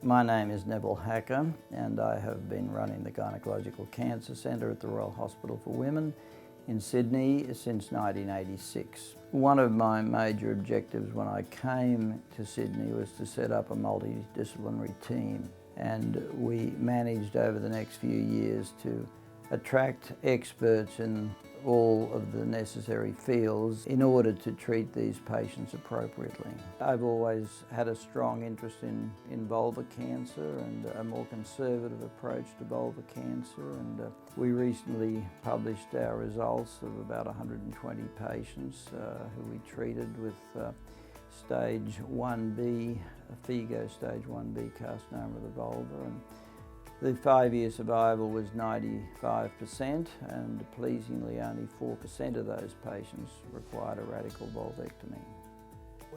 My name is Neville Hacker and I have been running the Gynaecological Cancer Centre at the Royal Hospital for Women in Sydney since 1986. One of my major objectives when I came to Sydney was to set up a multidisciplinary team, and we managed over the next few years to attract experts in all of the necessary fields in order to treat these patients appropriately. I've always had a strong interest in vulvar cancer and a more conservative approach to vulvar cancer, and we recently published our results of about 120 patients who we treated with stage 1B, FIGO stage 1B carcinoma of the vulva. And the 5-year survival was 95%, and pleasingly only 4% of those patients required a radical vulvectomy.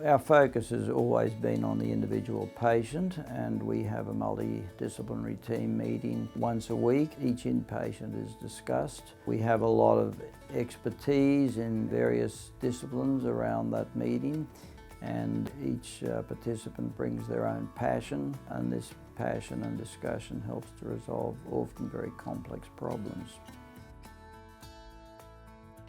Our focus has always been on the individual patient, and we have a multidisciplinary team meeting once a week. Each inpatient is discussed. We have a lot of expertise in various disciplines around that meeting, and each participant brings their own passion, and this passion and discussion helps to resolve often very complex problems.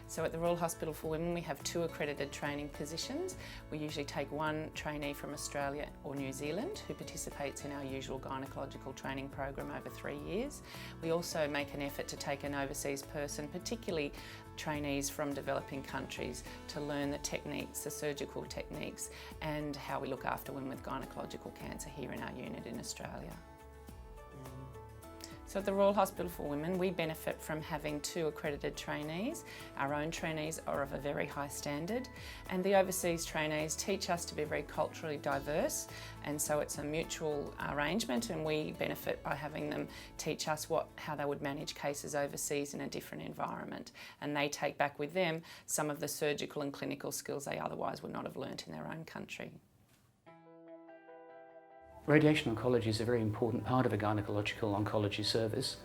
So at the Royal Hospital for Women we have 2 accredited training positions. We usually take 1 trainee from Australia or New Zealand who participates in our usual gynaecological training program over 3 years. We also make an effort to take an overseas person, particularly trainees from developing countries, to learn the techniques, the surgical techniques, and how we look after women with gynaecological cancer here in our unit in Australia. So at the Royal Hospital for Women we benefit from having 2 accredited trainees. Our own trainees are of a very high standard, and the overseas trainees teach us to be very culturally diverse, and so it's a mutual arrangement, and we benefit by having them teach us how they would manage cases overseas in a different environment, and they take back with them some of the surgical and clinical skills they otherwise would not have learnt in their own country. Radiation oncology is a very important part of a gynaecological oncology service.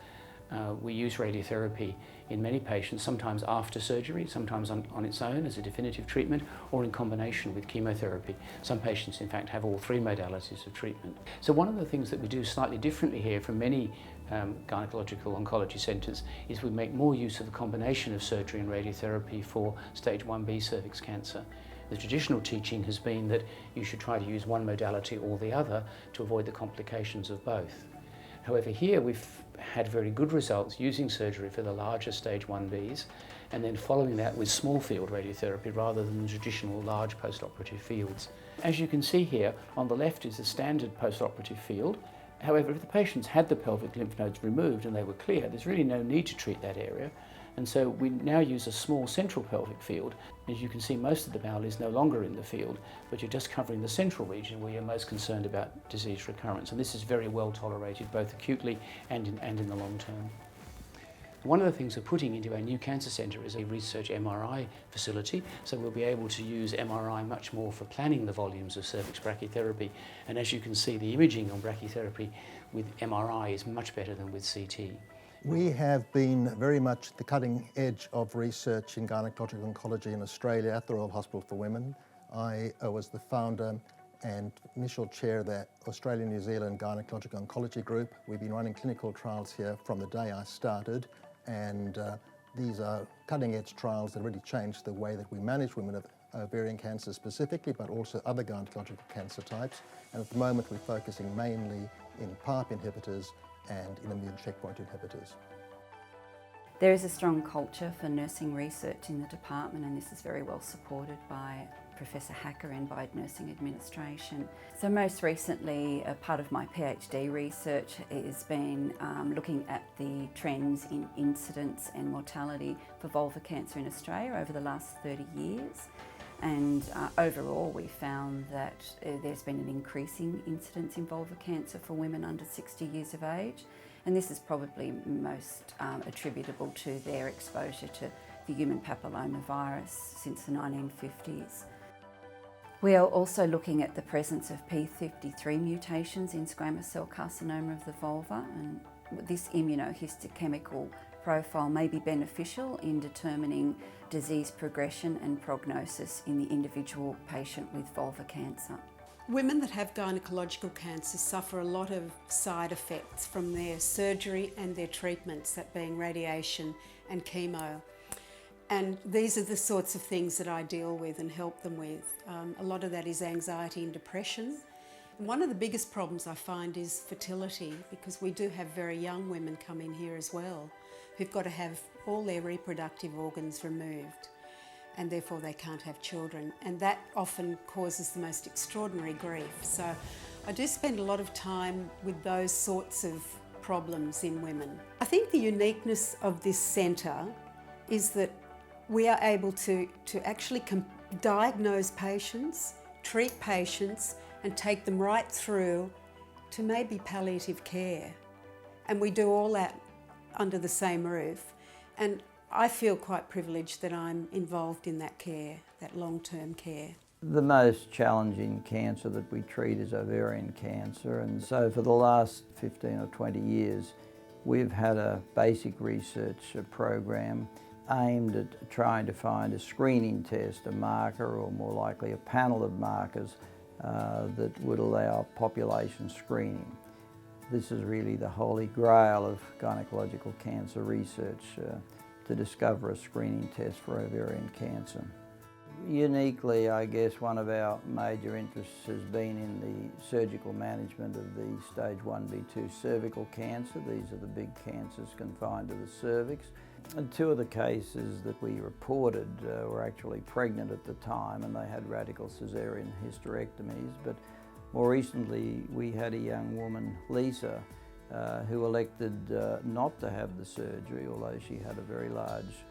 We use radiotherapy in many patients, sometimes after surgery, sometimes on its own as a definitive treatment, or in combination with chemotherapy. Some patients in fact have all 3 modalities of treatment. So one of the things that we do slightly differently here from many gynaecological oncology centres is we make more use of the combination of surgery and radiotherapy for stage 1B cervix cancer. The traditional teaching has been that you should try to use one modality or the other to avoid the complications of both. However, here we've had very good results using surgery for the larger stage 1Bs and then following that with small field radiotherapy rather than the traditional large post-operative fields. As you can see here, on the left is the standard post-operative field. However, if the patients had the pelvic lymph nodes removed and they were clear, there's really no need to treat that area. And so we now use a small central pelvic field. As you can see, most of the bowel is no longer in the field, but you're just covering the central region where you're most concerned about disease recurrence. And this is very well tolerated, both acutely and in the long term. One of the things we're putting into our new cancer centre is a research MRI facility, so we'll be able to use MRI much more for planning the volumes of cervix brachytherapy. And as you can see, the imaging on brachytherapy with MRI is much better than with CT. We have been very much the cutting edge of research in gynaecological oncology in Australia at the Royal Hospital for Women. I was the founder and initial chair of the Australia-New Zealand Gynaecological Oncology Group. We've been running clinical trials here from the day I started, and these are cutting edge trials that really changed the way that we manage women with ovarian cancer specifically, but also other gynecological cancer types. And at the moment we're focusing mainly in PARP inhibitors and in immune checkpoint inhibitors. There is a strong culture for nursing research in the department, and this is very well supported by Professor Hacker and by nursing administration. So most recently, a part of my PhD research has been looking at the trends in incidence and mortality for vulvar cancer in Australia over the last 30 years. And overall we found that there's been an increasing incidence in vulvar cancer for women under 60 years of age, and this is probably most attributable to their exposure to the human papillomavirus since the 1950s. We are also looking at the presence of P53 mutations in squamous cell carcinoma of the vulva, and this immunohistochemical profile may be beneficial in determining disease progression and prognosis in the individual patient with vulvar cancer. Women that have gynecological cancer suffer a lot of side effects from their surgery and their treatments, that being radiation and chemo. And these are the sorts of things that I deal with and help them with. A lot of that is anxiety and depression. And one of the biggest problems I find is fertility, because we do have very young women come in here as well who've got to have all their reproductive organs removed, and therefore they can't have children. And that often causes the most extraordinary grief. So I do spend a lot of time with those sorts of problems in women. I think the uniqueness of this centre is that we are able to actually diagnose patients, treat patients, and take them right through to maybe palliative care. And we do all that under the same roof. And I feel quite privileged that I'm involved in that care, that long-term care. The most challenging cancer that we treat is ovarian cancer, and so for the last 15 or 20 years we've had a basic research program aimed at trying to find a screening test, a marker, or more likely a panel of markers that would allow population screening. This is really the holy grail of gynecological cancer research, to discover a screening test for ovarian cancer. Uniquely, I guess one of our major interests has been in the surgical management of the stage 1B2 cervical cancer. These are the big cancers confined to the cervix. And two of the cases that we reported were actually pregnant at the time, and they had radical caesarean hysterectomies. But more recently, we had a young woman, Lisa, who elected not to have the surgery, although she had a very large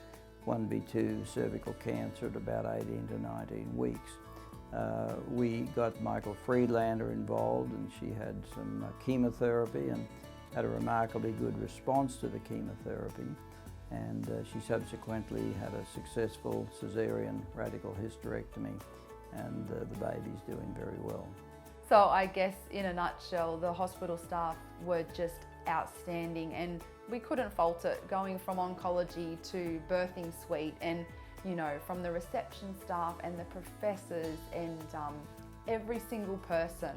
1B2 cervical cancer at about 18 to 19 weeks. We got Michael Friedlander involved, and she had some chemotherapy and had a remarkably good response to the chemotherapy. And she subsequently had a successful caesarean radical hysterectomy, and the baby's doing very well. So I guess in a nutshell, the hospital staff were just outstanding, and we couldn't fault it, going from oncology to birthing suite, and you know, from the reception staff and the professors and every single person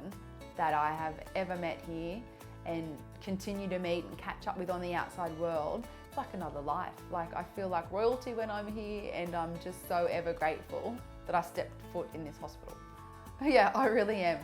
that I have ever met here and continue to meet and catch up with on the outside world. It's like another life. Like, I feel like royalty when I'm here, and I'm just so ever grateful that I stepped foot in this hospital. Yeah, I really am.